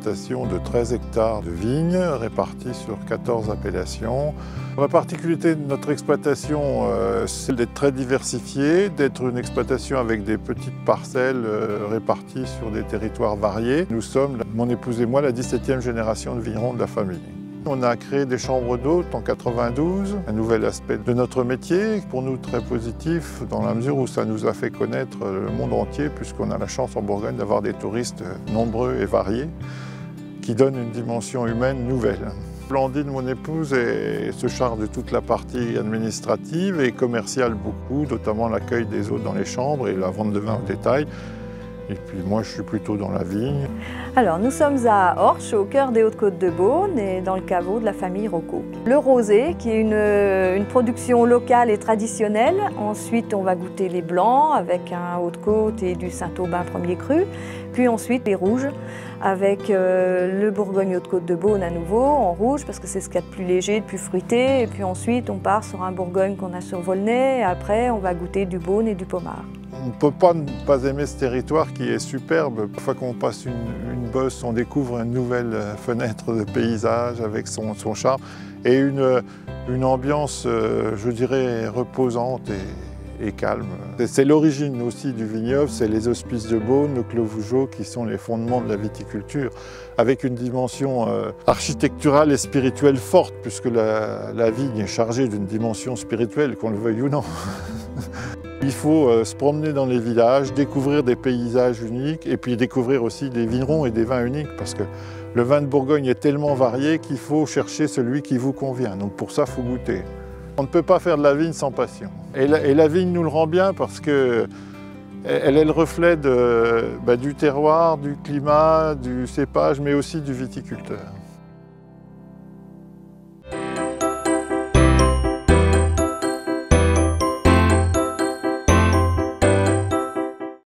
exploitation de 13 hectares de vignes répartis sur 14 appellations. La particularité de notre exploitation, c'est d'être très diversifiée, d'être une exploitation avec des petites parcelles réparties sur des territoires variés. Nous sommes, mon épouse et moi, la 17e génération de vignerons de la famille. On a créé des chambres d'hôtes en 92, un nouvel aspect de notre métier, pour nous très positif dans la mesure où ça nous a fait connaître le monde entier puisqu'on a la chance en Bourgogne d'avoir des touristes nombreux et variés qui donnent une dimension humaine nouvelle. Blandine, mon épouse, se charge de toute la partie administrative et commerciale beaucoup, notamment l'accueil des hôtes dans les chambres et la vente de vin au détail. Et puis moi, je suis plutôt dans la vigne. Alors, nous sommes à Orche, au cœur des Hautes-Côtes de Beaune et dans le caveau de la famille Rocco. Le rosé, qui est une production locale et traditionnelle. Ensuite, on va goûter les blancs avec un Haute-Côte et du Saint-Aubin premier cru. Puis ensuite, les rouges avec le Bourgogne Haute-Côte de Beaune à nouveau, en rouge, parce que c'est ce qu'il y a de plus léger, de plus fruité. Et puis ensuite, on part sur un Bourgogne qu'on a sur Volnay. Et après, on va goûter du Beaune et du Pommard. On ne peut pas ne pas aimer ce territoire qui est superbe. Une fois qu'on passe une bosse, on découvre une nouvelle fenêtre de paysage avec son charme et une ambiance, je dirais, reposante et calme. C'est l'origine aussi du vignoble, c'est les hospices de Beaune, le Clos Vougeot qui sont les fondements de la viticulture, avec une dimension architecturale et spirituelle forte, puisque la vigne est chargée d'une dimension spirituelle, qu'on le veuille ou non. Il faut se promener dans les villages, découvrir des paysages uniques et puis découvrir aussi des vignerons et des vins uniques parce que le vin de Bourgogne est tellement varié qu'il faut chercher celui qui vous convient. Donc pour ça, il faut goûter. On ne peut pas faire de la vigne sans passion. Et la vigne nous le rend bien parce qu'elle est le reflet du terroir, du climat, du cépage, mais aussi du viticulteur.